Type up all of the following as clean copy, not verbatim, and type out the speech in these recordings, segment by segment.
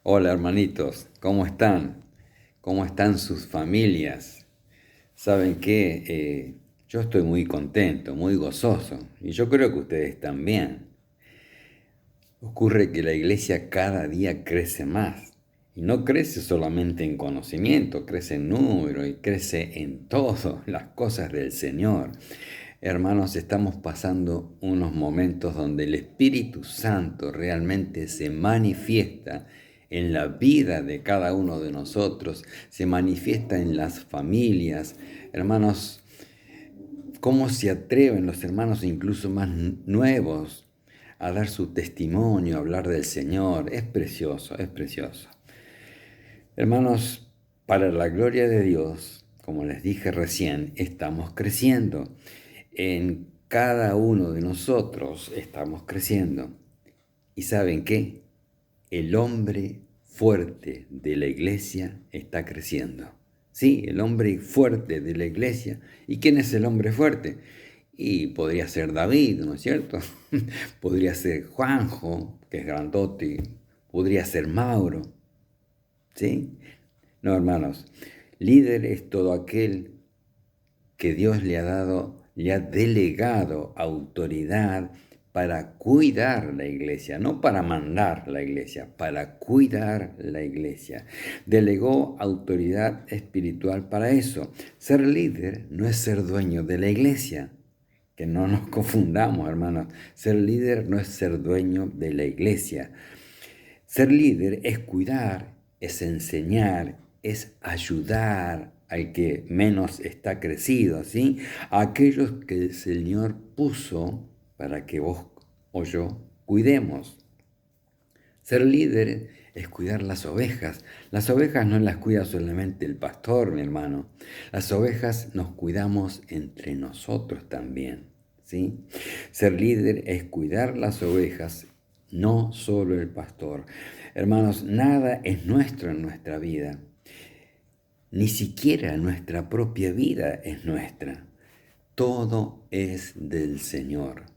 Hola hermanitos, ¿cómo están? ¿Cómo están sus familias? ¿Saben qué? Yo estoy muy contento, muy gozoso y yo creo que ustedes también. Ocurre que la iglesia cada día crece más y no crece solamente en conocimiento, crece en número y crece en todo, las cosas del Señor. Hermanos, estamos pasando unos momentos donde el Espíritu Santo realmente se manifiesta en la vida de cada uno de nosotros, se manifiesta en las familias. Hermanos, ¿cómo se atreven los hermanos incluso más nuevos a dar su testimonio, a hablar del Señor? Es precioso, es precioso. Hermanos, para la gloria de Dios, como les dije recién, estamos creciendo. En cada uno de nosotros estamos creciendo. ¿Y saben qué? El hombre fuerte de la iglesia está creciendo. Sí, el hombre fuerte de la iglesia. ¿Y quién es el hombre fuerte? Y podría ser David, ¿no es cierto? Podría ser Juanjo, que es grandote. Podría ser Mauro, ¿sí? No, hermanos. Líder es todo aquel que Dios le ha dado, le ha delegado autoridad para cuidar la iglesia, no para mandar la iglesia, para cuidar la iglesia. Delegó autoridad espiritual para eso. Ser líder no es ser dueño de la iglesia. Que no nos confundamos, hermanos. Ser líder no es ser dueño de la iglesia. Ser líder es cuidar, es enseñar, es ayudar al que menos está crecido, ¿sí? A aquellos que el Señor puso para que vos o yo cuidemos. Ser líder es cuidar las ovejas. Las ovejas no las cuida solamente el pastor, mi hermano. Las ovejas nos cuidamos entre nosotros también, ¿sí? Ser líder es cuidar las ovejas, no solo el pastor. Hermanos, nada es nuestro en nuestra vida. Ni siquiera nuestra propia vida es nuestra. Todo es del Señor.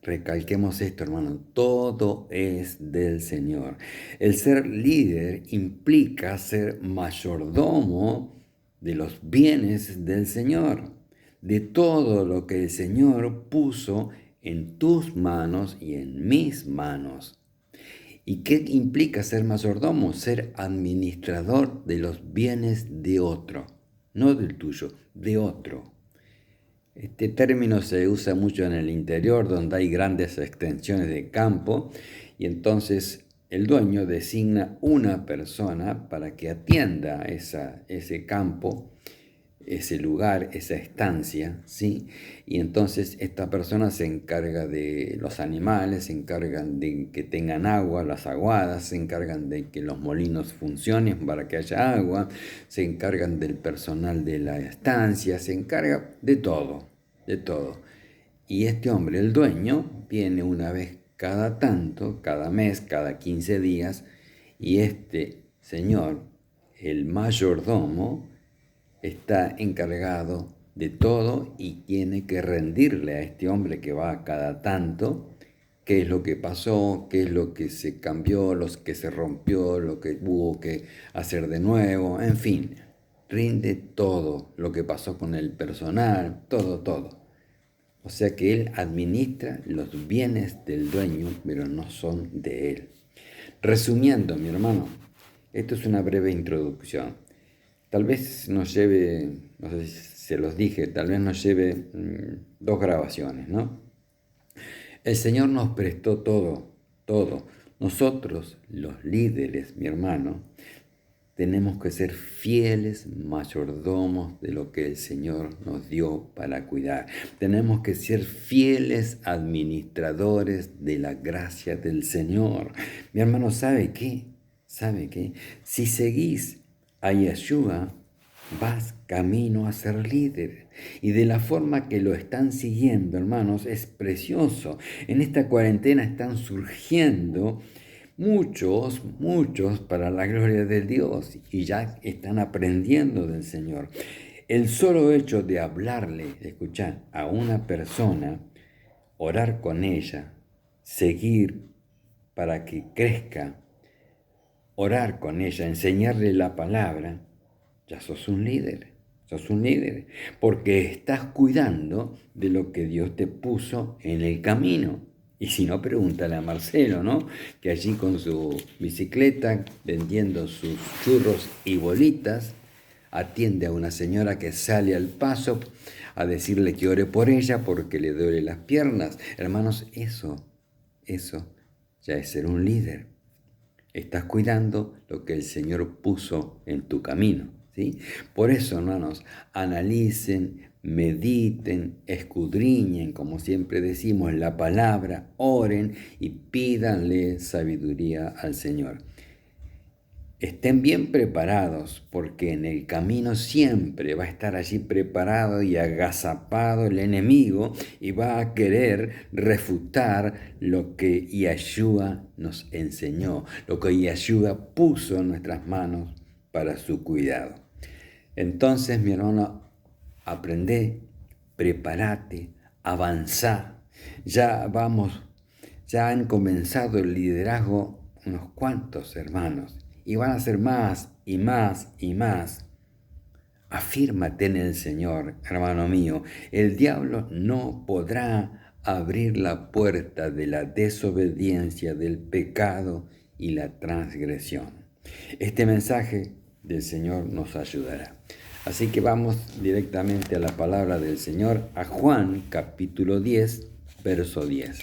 Recalquemos esto, hermano, todo es del Señor. El ser líder implica ser mayordomo de los bienes del Señor, de todo lo que el Señor puso en tus manos y en mis manos. ¿Y qué implica ser mayordomo? Ser administrador de los bienes de otro, no del tuyo, de otro. Este término se usa mucho en el interior, donde hay grandes extensiones de campo, y entonces el dueño designa una persona para que atienda ese campo, ese lugar, esa estancia, ¿sí? Y entonces esta persona se encarga de los animales, se encargan de que tengan agua, las aguadas, se encargan de que los molinos funcionen para que haya agua, se encargan del personal de la estancia, se encarga de todo, de todo. Y este hombre, el dueño, viene una vez cada tanto, cada mes, cada 15 días, y este señor, el mayordomo, está encargado de todo y tiene que rendirle a este hombre que va cada tanto qué es lo que pasó, qué es lo que se cambió, lo que se rompió, lo que hubo que hacer de nuevo, en fin, rinde todo lo que pasó con el personal, todo, todo. O sea que él administra los bienes del dueño, pero no son de él. Resumiendo, mi hermano, esto es una breve introducción. Tal vez nos lleve, no sé si se los dije, tal vez nos lleve dos grabaciones, ¿no? El Señor nos prestó todo, todo. Nosotros, los líderes, mi hermano, tenemos que ser fieles mayordomos de lo que el Señor nos dio para cuidar. Tenemos que ser fieles administradores de la gracia del Señor. Mi hermano, ¿sabe qué? ¿Sabe qué? Si seguís a Yeshua, vas camino a ser líder. Y de la forma que lo están siguiendo, hermanos, es precioso. En esta cuarentena están surgiendo muchos para la gloria de Dios y ya están aprendiendo del Señor. El solo hecho de hablarle, de escuchar a una persona, orar con ella, seguir para que crezca, orar con ella, enseñarle la palabra, ya sos un líder. Sos un líder, porque estás cuidando de lo que Dios te puso en el camino. Y si no, pregúntale a Marcelo, ¿no? Que allí con su bicicleta, vendiendo sus churros y bolitas, atiende a una señora que sale al paso a decirle que ore por ella porque le duele las piernas. Hermanos, eso ya es ser un líder. Estás cuidando lo que el Señor puso en tu camino, ¿sí? Por eso, hermanos, analicen, mediten, escudriñen, como siempre decimos, la palabra, oren y pídanle sabiduría al Señor. Estén bien preparados, porque en el camino siempre va a estar allí preparado y agazapado el enemigo y va a querer refutar lo que Yeshua nos enseñó, lo que Yeshua puso en nuestras manos para su cuidado. Entonces, mi hermano, aprende, prepárate, avanzá. Ya han comenzado el liderazgo unos cuantos hermanos. Y van a ser más y más y más. Afírmate en el Señor, hermano mío. El diablo no podrá abrir la puerta de la desobediencia, del pecado y la transgresión. Este mensaje del Señor nos ayudará. Así que vamos directamente a la palabra del Señor, a Juan capítulo 10, verso 10.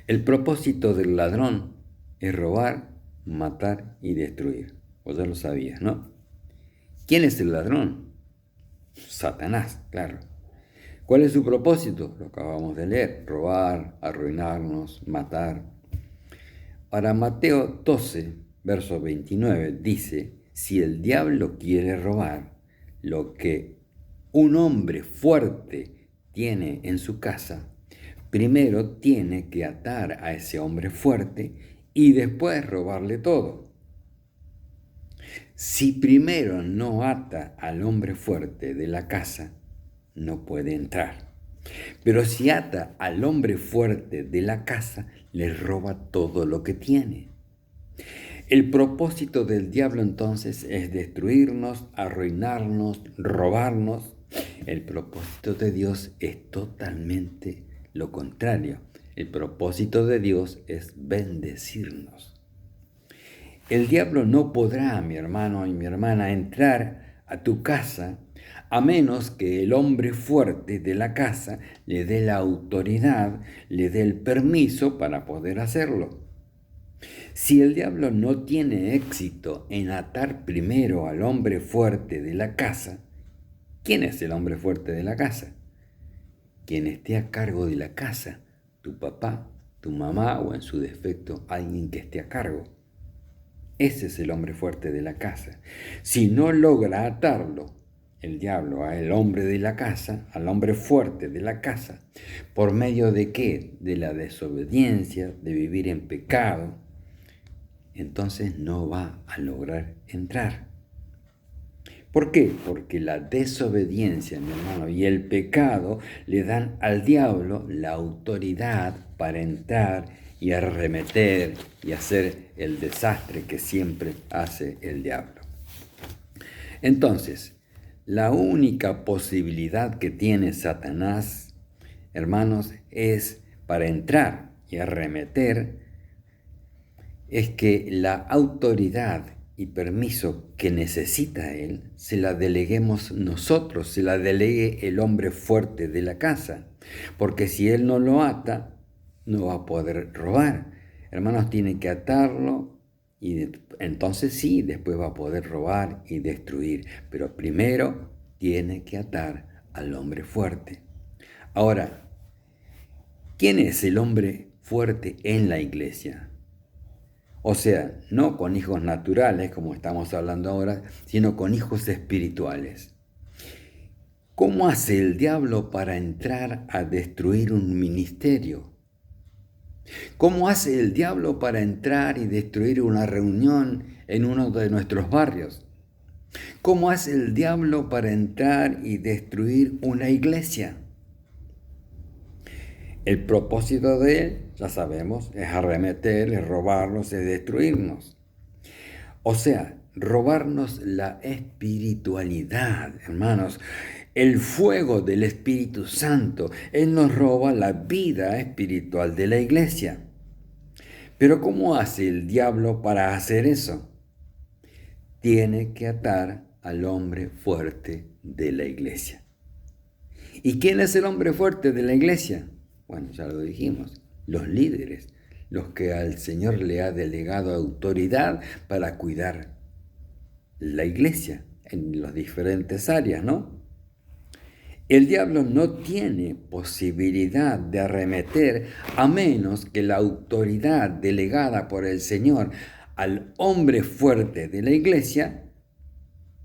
El propósito del ladrón es robar, matar y destruir. Vos ya lo sabías, ¿no? ¿Quién es el ladrón? Satanás, claro. ¿Cuál es su propósito? Lo acabamos de leer: robar, arruinarnos, matar. Ahora, Mateo 12, verso 29 dice: si el diablo quiere robar lo que un hombre fuerte tiene en su casa, primero tiene que atar a ese hombre fuerte y después robarle todo. Si primero no ata al hombre fuerte de la casa, no puede entrar. Pero si ata al hombre fuerte de la casa, le roba todo lo que tiene. El propósito del diablo entonces es destruirnos, arruinarnos, robarnos. El propósito de Dios es totalmente lo contrario. El propósito de Dios es bendecirnos. El diablo no podrá, mi hermano y mi hermana, entrar a tu casa a menos que el hombre fuerte de la casa le dé la autoridad, le dé el permiso para poder hacerlo. Si el diablo no tiene éxito en atar primero al hombre fuerte de la casa, ¿quién es el hombre fuerte de la casa? Quien esté a cargo de la casa, tu papá, tu mamá o en su defecto alguien que esté a cargo. Ese es el hombre fuerte de la casa. Si no logra atarlo, el diablo, al hombre de la casa, al hombre fuerte de la casa, ¿por medio de qué? De la desobediencia, de vivir en pecado, entonces no va a lograr entrar. ¿Por qué? Porque la desobediencia, mi hermano, y el pecado le dan al diablo la autoridad para entrar y arremeter y hacer el desastre que siempre hace el diablo. Entonces, la única posibilidad que tiene Satanás, hermanos, es para entrar y arremeter, es que la autoridad y permiso que necesita él, se la deleguemos nosotros, se la delegue el hombre fuerte de la casa. Porque si él no lo ata, no va a poder robar. Hermanos, tiene que atarlo y entonces sí, después va a poder robar y destruir. Pero primero tiene que atar al hombre fuerte. Ahora, ¿quién es el hombre fuerte en la iglesia? O sea, no con hijos naturales, como estamos hablando ahora, sino con hijos espirituales. ¿Cómo hace el diablo para entrar a destruir un ministerio? ¿Cómo hace el diablo para entrar y destruir una reunión en uno de nuestros barrios? ¿Cómo hace el diablo para entrar y destruir una iglesia? El propósito de él, ya sabemos, es arremeter, es robarnos, es destruirnos. O sea, robarnos la espiritualidad, hermanos. El fuego del Espíritu Santo. Él nos roba la vida espiritual de la iglesia. Pero ¿cómo hace el diablo para hacer eso? Tiene que atar al hombre fuerte de la iglesia. ¿Y quién es el hombre fuerte de la iglesia? Bueno, ya lo dijimos, los líderes, los que al Señor le ha delegado autoridad para cuidar la iglesia en las diferentes áreas, ¿no? El diablo no tiene posibilidad de arremeter a menos que la autoridad delegada por el Señor al hombre fuerte de la iglesia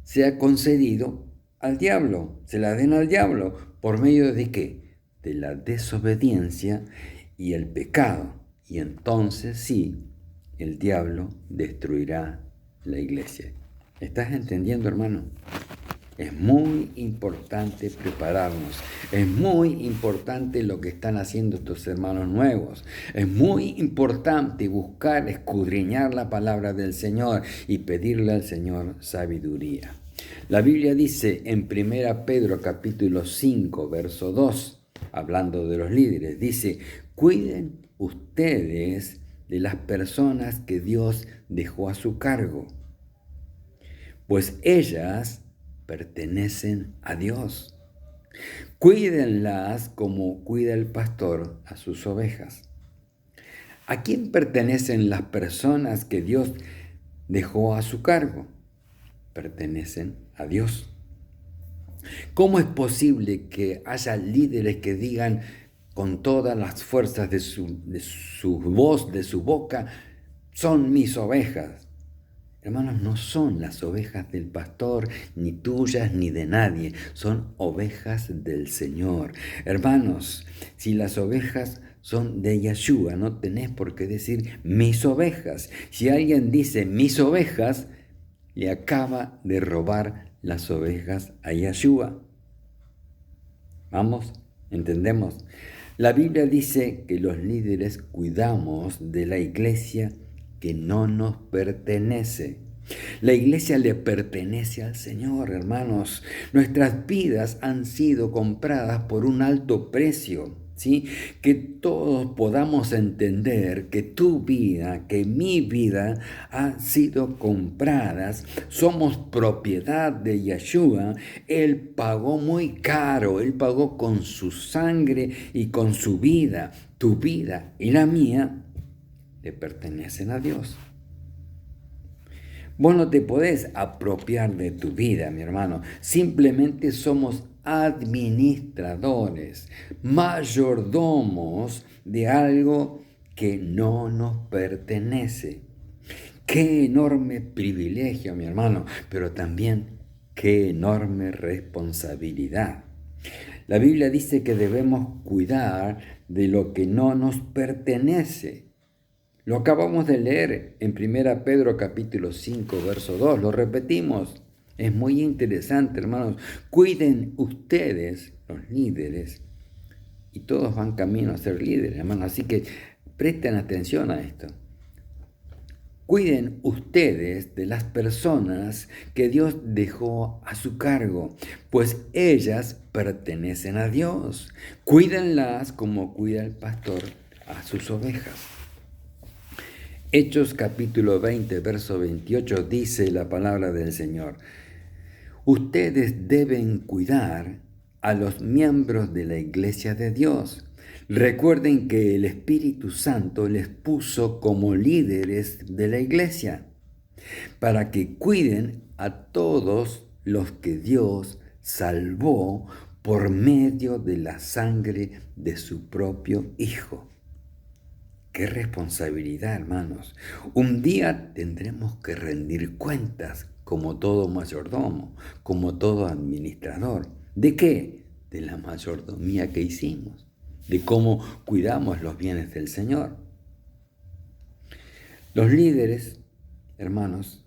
sea concedido al diablo, se la den al diablo. ¿Por medio de qué? De la desobediencia y el pecado. Y entonces sí, el diablo destruirá la iglesia. ¿Estás entendiendo, hermano? Es muy importante prepararnos. Es muy importante lo que están haciendo estos hermanos nuevos. Es muy importante buscar, escudriñar la palabra del Señor y pedirle al Señor sabiduría. La Biblia dice en 1 Pedro capítulo 5, verso 2, hablando de los líderes, dice: cuiden ustedes de las personas que Dios dejó a su cargo, pues ellas pertenecen a Dios. Cuídenlas como cuida el pastor a sus ovejas. ¿A quién pertenecen las personas que Dios dejó a su cargo? Pertenecen a Dios. ¿Cómo es posible que haya líderes que digan con todas las fuerzas de su voz, de su boca, son mis ovejas? Hermanos, no son las ovejas del pastor, ni tuyas, ni de nadie. Son ovejas del Señor. Hermanos, si las ovejas son de Yeshua, no tenés por qué decir mis ovejas. Si alguien dice mis ovejas, le acaba de robar las ovejas a Yeshua. ¿Vamos? ¿Entendemos? La Biblia dice que los líderes cuidamos de la iglesia que no nos pertenece. La iglesia le pertenece al Señor, hermanos. Nuestras vidas han sido compradas por un alto precio, ¿sí? Que todos podamos entender que tu vida, que mi vida han sido compradas. Somos propiedad de Yeshua. Él pagó muy caro. Él pagó con su sangre y con su vida. Tu vida y la mía le pertenecen a Dios. Vos no te podés apropiar de tu vida, mi hermano. Simplemente somos administradores, mayordomos de algo que no nos pertenece. Qué enorme privilegio, mi hermano, pero también qué enorme responsabilidad. La Biblia dice que debemos cuidar de lo que no nos pertenece. Lo acabamos de leer en 1 Pedro capítulo 5, verso 2. Lo repetimos. Es muy interesante, hermanos. Cuiden ustedes, los líderes, y todos van camino a ser líderes, hermanos. Así que presten atención a esto. Cuiden ustedes de las personas que Dios dejó a su cargo, pues ellas pertenecen a Dios. Cuídenlas como cuida el pastor a sus ovejas. Hechos capítulo 20, verso 28 dice la palabra del Señor: ustedes deben cuidar a los miembros de la iglesia de Dios. Recuerden que el Espíritu Santo les puso como líderes de la iglesia para que cuiden a todos los que Dios salvó por medio de la sangre de su propio Hijo. ¡Qué responsabilidad, hermanos! Un día tendremos que rendir cuentas como todo mayordomo, como todo administrador. ¿De qué? De la mayordomía que hicimos, de cómo cuidamos los bienes del Señor. Los líderes, hermanos,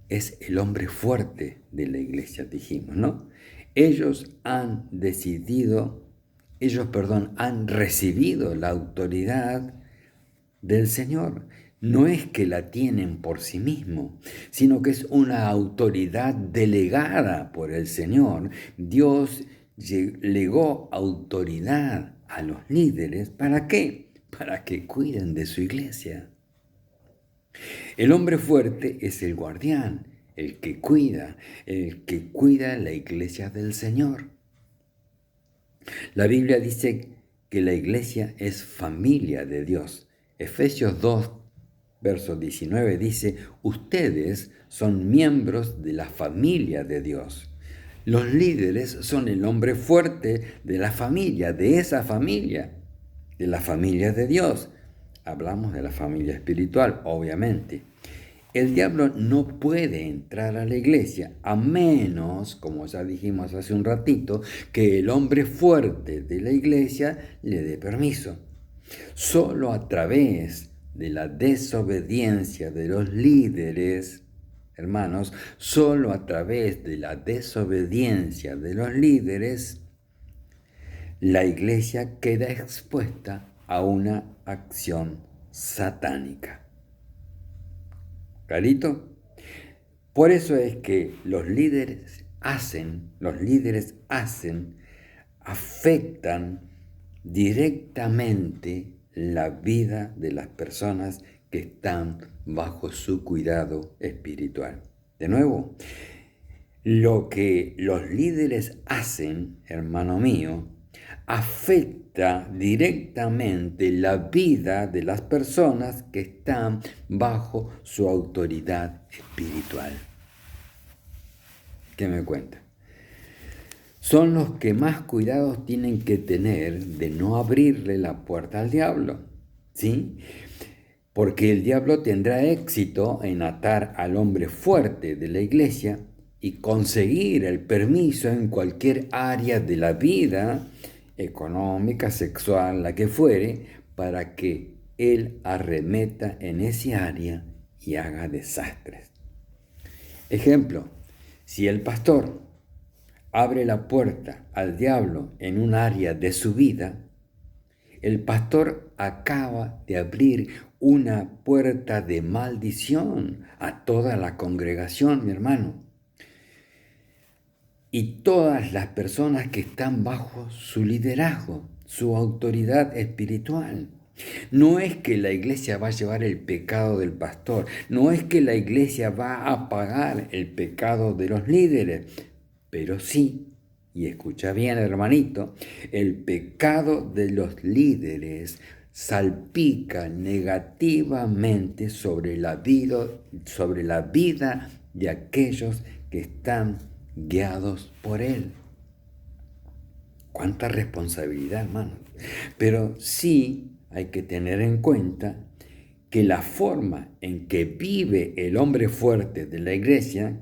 es el hombre fuerte de la iglesia, dijimos, ¿no? Ellos han recibido la autoridad del Señor. no es que la tienen por sí mismo, sino que es una autoridad delegada por el Señor. Dios legó autoridad a los líderes. ¿Para qué? Para que cuiden de su iglesia. El hombre fuerte es el guardián, el que cuida la iglesia del Señor. La Biblia dice que la iglesia es familia de Dios. Efesios 2, verso 19 dice, ustedes son miembros de la familia de Dios. Los líderes son el hombre fuerte de la familia, de esa familia, de la familia de Dios. Hablamos de la familia espiritual, obviamente. El diablo no puede entrar a la iglesia a menos, como ya dijimos hace un ratito, que el hombre fuerte de la iglesia le dé permiso. Solo a través de la desobediencia de los líderes, hermanos, solo a través de la desobediencia de los líderes, la iglesia queda expuesta a una acción satánica. ¿Clarito? Por eso es que los líderes afectan directamente la vida de las personas que están bajo su cuidado espiritual. De nuevo, lo que los líderes hacen, hermano mío, afecta directamente la vida de las personas que están bajo su autoridad espiritual. ¿Qué me cuenta? Son los que más cuidados tienen que tener de no abrirle la puerta al diablo, ¿sí? Porque el diablo tendrá éxito en atar al hombre fuerte de la iglesia y conseguir el permiso en cualquier área de la vida, económica, sexual, la que fuere, para que él arremeta en ese área y haga desastres. Ejemplo, si el pastor abre la puerta al diablo en un área de su vida, el pastor acaba de abrir una puerta de maldición a toda la congregación, mi hermano. Y todas las personas que están bajo su liderazgo, su autoridad espiritual. No es que la iglesia va a llevar el pecado del pastor, no es que la iglesia va a pagar el pecado de los líderes, pero sí, y escucha bien hermanito, el pecado de los líderes salpica negativamente sobre la vida de aquellos que están guiados por él. Cuánta responsabilidad, hermano. Pero sí hay que tener en cuenta que la forma en que vive el hombre fuerte de la iglesia,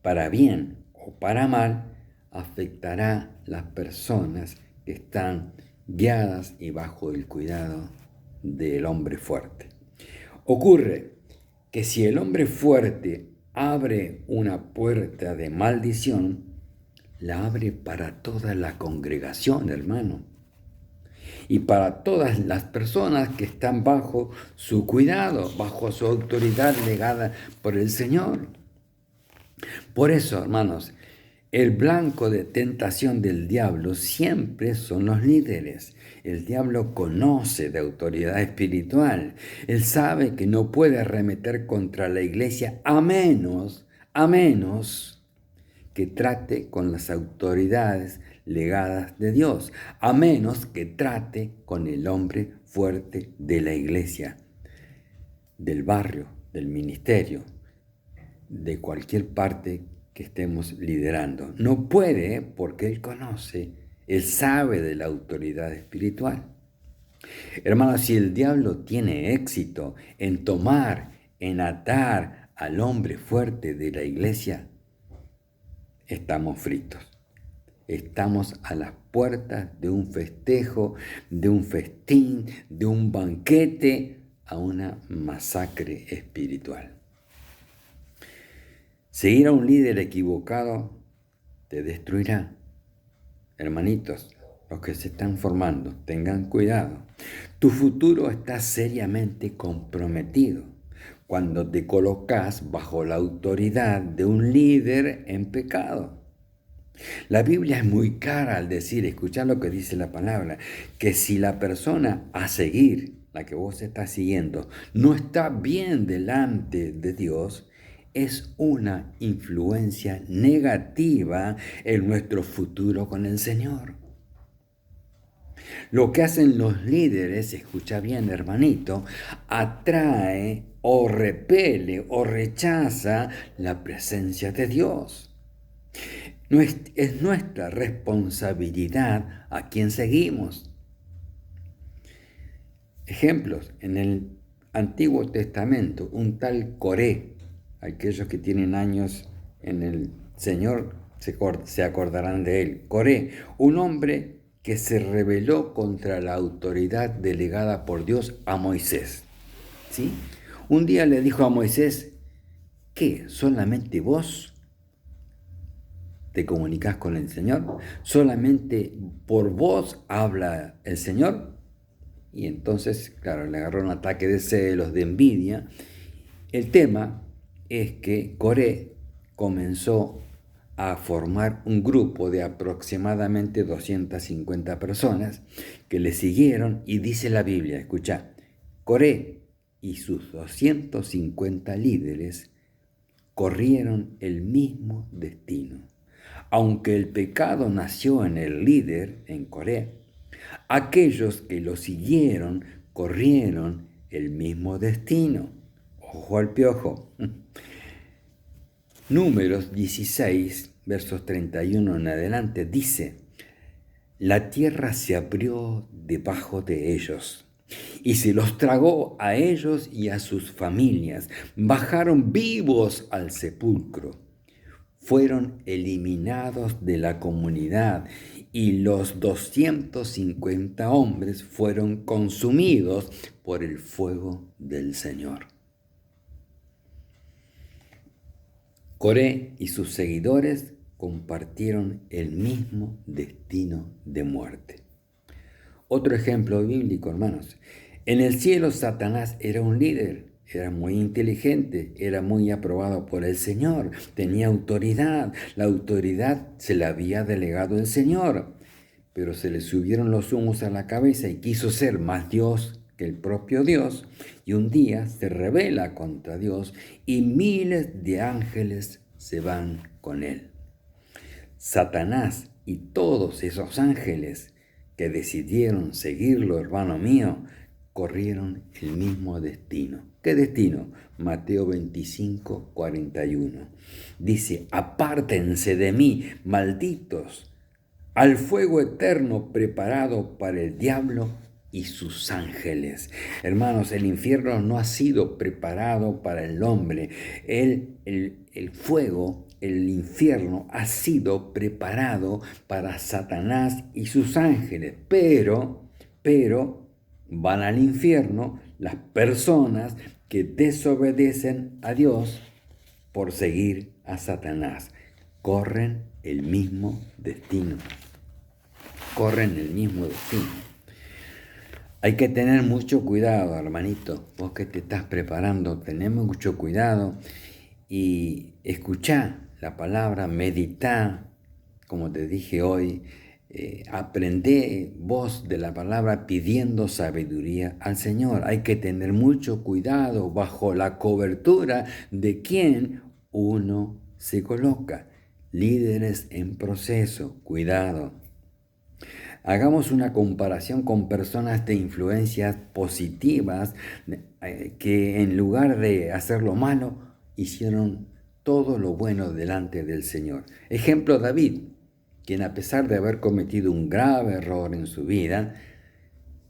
para bien o para mal, afectará a las personas que están guiadas y bajo el cuidado del hombre fuerte. Ocurre que si el hombre fuerte abre una puerta de maldición, la abre para toda la congregación, hermano, y para todas las personas que están bajo su cuidado, bajo su autoridad legada por el Señor. Por eso, hermanos, el blanco de tentación del diablo siempre son los líderes. El diablo conoce de autoridad espiritual. Él sabe que no puede arremeter contra la iglesia a menos que trate con las autoridades legadas de Dios, a menos que trate con el hombre fuerte de la iglesia, del barrio, del ministerio, de cualquier parte que estemos liderando. No puede porque él conoce, él sabe de la autoridad espiritual. Hermanos, si el diablo tiene éxito en tomar, en atar al hombre fuerte de la iglesia, estamos fritos. Estamos a las puertas de un festejo, de un festín, de un banquete, a una masacre espiritual. Seguir a un líder equivocado te destruirá. Hermanitos, los que se están formando, tengan cuidado. Tu futuro está seriamente comprometido cuando te colocas bajo la autoridad de un líder en pecado. La Biblia es muy clara al decir, escuchar lo que dice la palabra, que si la persona a seguir, la que vos estás siguiendo, no está bien delante de Dios, es una influencia negativa en nuestro futuro con el Señor. Lo que hacen los líderes, escucha bien hermanito, atrae o repele o rechaza la presencia de Dios. Es nuestra responsabilidad a quien seguimos. Ejemplos, en el Antiguo Testamento, un tal Coré, aquellos que tienen años en el Señor se acordarán de él. Coré, un hombre que se rebeló contra la autoridad delegada por Dios a Moisés. ¿Sí? Un día le dijo a Moisés, ¿qué? ¿Solamente vos te comunicas con el Señor? ¿Solamente por vos habla el Señor? Y entonces, claro, le agarró un ataque de celos, de envidia. El tema es que Coré comenzó a formar un grupo de aproximadamente 250 personas que le siguieron y dice la Biblia, escucha, Coré y sus 250 líderes corrieron el mismo destino. Aunque el pecado nació en el líder, en Coré, aquellos que lo siguieron corrieron el mismo destino. Ojo al piojo. Números 16, versos 31 en adelante, dice, la tierra se abrió debajo de ellos y se los tragó a ellos y a sus familias. Bajaron vivos al sepulcro. Fueron eliminados de la comunidad y los 250 hombres fueron consumidos por el fuego del Señor. Coré y sus seguidores compartieron el mismo destino de muerte. Otro ejemplo bíblico, hermanos. En el cielo Satanás era un líder. Era muy inteligente, era muy aprobado por el Señor, tenía autoridad, la autoridad se la había delegado el Señor, pero se le subieron los humos a la cabeza y quiso ser más Dios que el propio Dios, y un día se rebela contra Dios y miles de ángeles se van con él. Satanás y todos esos ángeles que decidieron seguirlo, hermano mío, corrieron el mismo destino. ¿Qué destino? Mateo 25, 41. Dice, apártense de mí, malditos, al fuego eterno preparado para el diablo y sus ángeles. Hermanos, el infierno no ha sido preparado para el hombre. El fuego, el infierno ha sido preparado para Satanás y sus ángeles. Pero van al infierno las personas que desobedecen a Dios por seguir a Satanás. Corren el mismo destino. Corren el mismo destino. Hay que tener mucho cuidado, hermanito. Vos que te estás preparando, tenemos mucho cuidado y escuchá la palabra, meditá, como te dije hoy, aprendé voz de la palabra pidiendo sabiduría al Señor. Hay que tener mucho cuidado bajo la cobertura de quien uno se coloca. Líderes en proceso, cuidado. Hagamos una comparación con personas de influencias positivas que en lugar de hacer lo malo, hicieron todo lo bueno delante del Señor. Ejemplo, David, quien a pesar de haber cometido un grave error en su vida,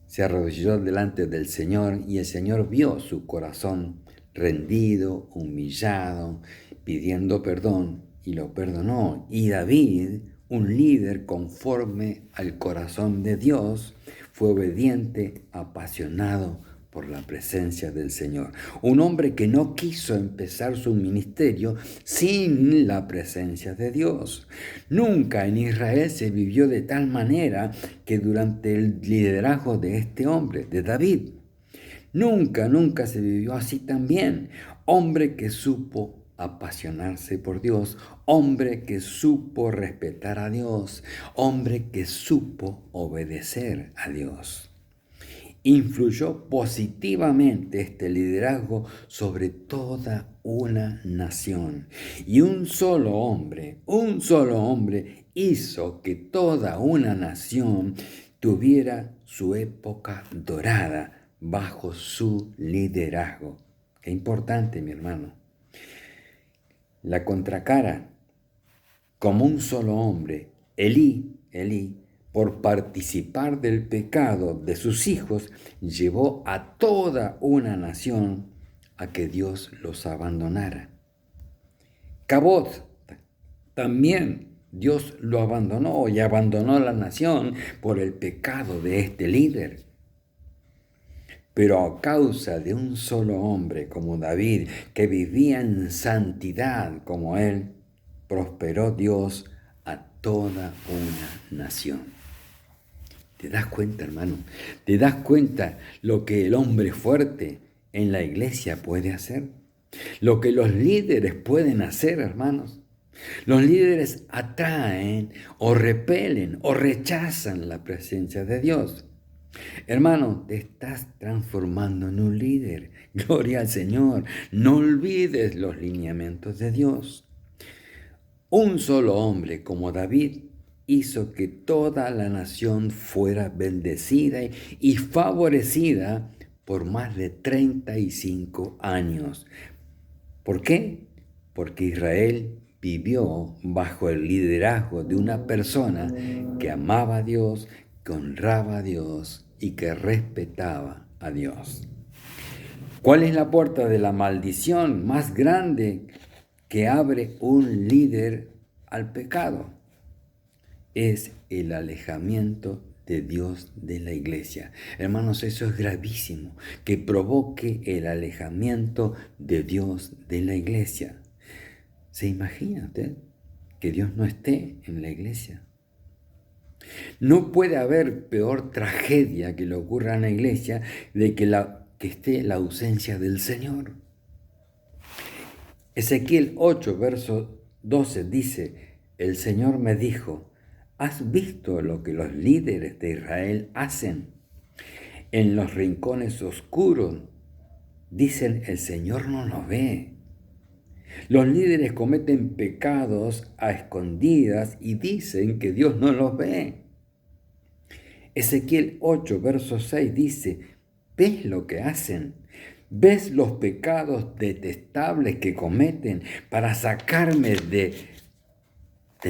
se arrodilló delante del Señor y el Señor vio su corazón rendido, humillado, pidiendo perdón y lo perdonó. Y David, un líder conforme al corazón de Dios, fue obediente, apasionado por la presencia del Señor. Un hombre que no quiso empezar su ministerio sin la presencia de Dios. Nunca en Israel se vivió de tal manera que durante el liderazgo de este hombre, de David. Nunca se vivió así también. Hombre que supo apasionarse por Dios, hombre que supo respetar a Dios, hombre que supo obedecer a Dios. Influyó positivamente este liderazgo sobre toda una nación. Y un solo hombre hizo que toda una nación tuviera su época dorada bajo su liderazgo. Qué importante, mi hermano. La contracara, como un solo hombre, Elí, por participar del pecado de sus hijos, llevó a toda una nación a que Dios los abandonara. Cabot, también Dios lo abandonó y abandonó la nación por el pecado de este líder. Pero a causa de un solo hombre como David, que vivía en santidad como él, prosperó Dios a toda una nación. ¿Te das cuenta, hermano? ¿Te das cuenta lo que el hombre fuerte en la iglesia puede hacer? Lo que los líderes pueden hacer, hermanos. Los líderes atraen o repelen o rechazan la presencia de Dios. Hermano, te estás transformando en un líder. Gloria al Señor. No olvides los lineamientos de Dios. Un solo hombre como David hizo que toda la nación fuera bendecida y favorecida por más de 35 años. ¿Por qué? Porque Israel vivió bajo el liderazgo de una persona que amaba a Dios, que honraba a Dios y que respetaba a Dios. ¿Cuál es la puerta de la maldición más grande que abre un líder al pecado? Es el alejamiento de Dios de la iglesia. Hermanos, eso es gravísimo, que provoque el alejamiento de Dios de la iglesia. ¿Se imagina usted que Dios no esté en la iglesia? No puede haber peor tragedia que le ocurra en la iglesia de que esté la ausencia del Señor. Ezequiel 8, verso 12 dice, el Señor me dijo, ¿has visto lo que los líderes de Israel hacen? En los rincones oscuros dicen, el Señor no nos ve. Los líderes cometen pecados a escondidas y dicen que Dios no los ve. Ezequiel 8, verso 6 dice, ¿ves lo que hacen? ¿Ves los pecados detestables que cometen para sacarme de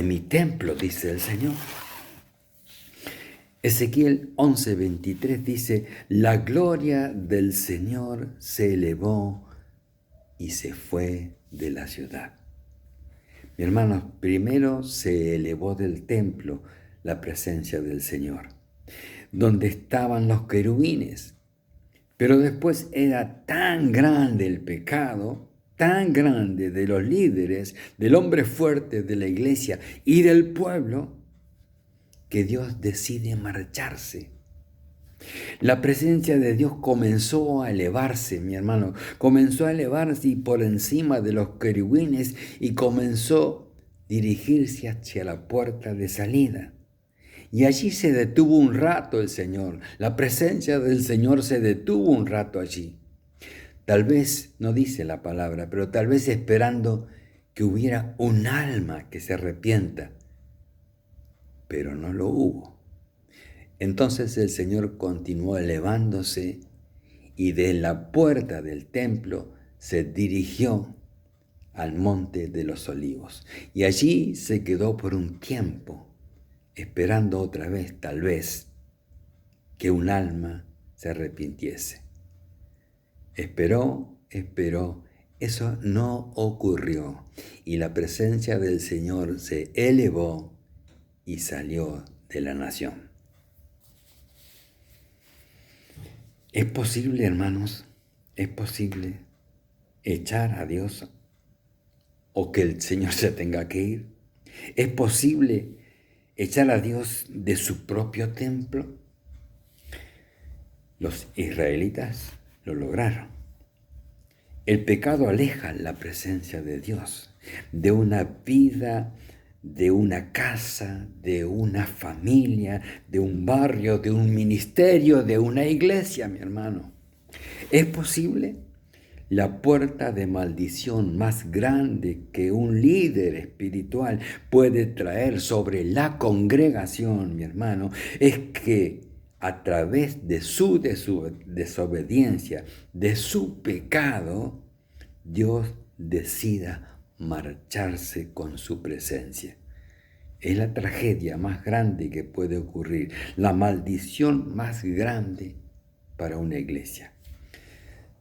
mi templo? Dice el Señor. Ezequiel 11, 23 dice, la gloria del Señor se elevó y se fue de la ciudad. Mi hermano, primero se elevó del templo la presencia del Señor, donde estaban los querubines. Pero después era tan grande el pecado, tan grande de los líderes, del hombre fuerte de la iglesia y del pueblo, que Dios decide marcharse. La presencia de Dios comenzó a elevarse, mi hermano, comenzó a elevarse por encima de los querubines y comenzó a dirigirse hacia la puerta de salida. Y allí se detuvo un rato el Señor, la presencia del Señor se detuvo un rato allí. Tal vez, no dice la palabra, pero tal vez esperando que hubiera un alma que se arrepienta, pero no lo hubo. Entonces el Señor continuó elevándose y de la puerta del templo se dirigió al monte de los olivos. Y allí se quedó por un tiempo, esperando otra vez, tal vez, que un alma se arrepintiese. Esperó, eso no ocurrió. Y la presencia del Señor se elevó y salió de la nación. ¿Es posible, hermanos? ¿Es posible echar a Dios o que el Señor se tenga que ir? ¿Es posible echar a Dios de su propio templo? Los israelitas lo lograron. El pecado aleja la presencia de Dios de una vida, de una casa, de una familia, de un barrio, de un ministerio, de una iglesia, mi hermano. ¿Es posible? La puerta de maldición más grande que un líder espiritual puede traer sobre la congregación, mi hermano, es que a través de su desobediencia, de su pecado, Dios decida marcharse con su presencia. Es la tragedia más grande que puede ocurrir, la maldición más grande para una iglesia.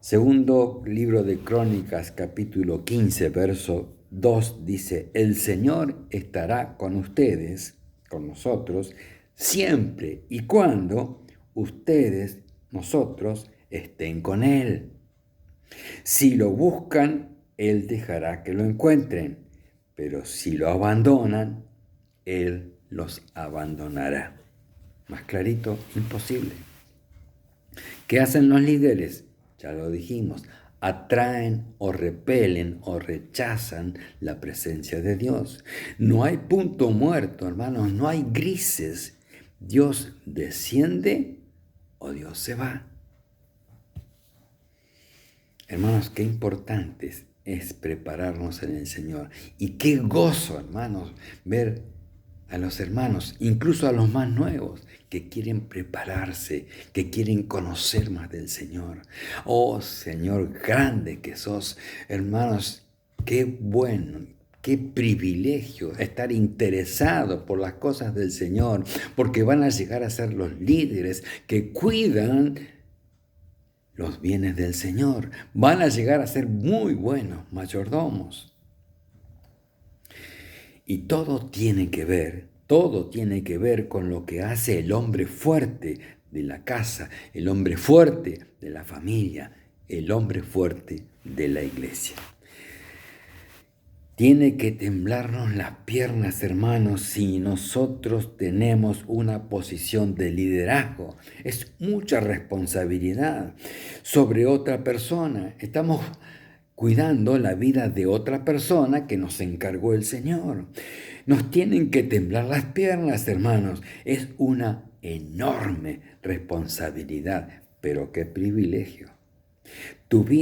Segundo libro de Crónicas, capítulo 15, verso 2, dice: el Señor estará con ustedes, con nosotros, siempre y cuando ustedes, nosotros, estén con Él. Si lo buscan, Él dejará que lo encuentren, pero si lo abandonan, Él los abandonará. Más clarito, imposible. ¿Qué hacen los líderes? Ya lo dijimos, atraen o repelen o rechazan la presencia de Dios. No hay punto muerto, hermanos, no hay grises. Dios desciende o Dios se va. Hermanos, qué importante es prepararnos en el Señor. Y qué gozo, hermanos, ver a los hermanos, incluso a los más nuevos, que quieren prepararse, que quieren conocer más del Señor. Oh, Señor, grande que sos, hermanos, qué bueno, qué privilegio estar interesados por las cosas del Señor, porque van a llegar a ser los líderes que cuidan los bienes del Señor. Van a llegar a ser muy buenos mayordomos. Y todo tiene que ver con lo que hace el hombre fuerte de la casa, el hombre fuerte de la familia, el hombre fuerte de la iglesia. Tiene que temblarnos las piernas, hermanos, si nosotros tenemos una posición de liderazgo. Es mucha responsabilidad sobre otra persona. Estamos cuidando la vida de otra persona que nos encargó el Señor. Nos tienen que temblar las piernas, hermanos. Es una enorme responsabilidad, pero qué privilegio. Tu vida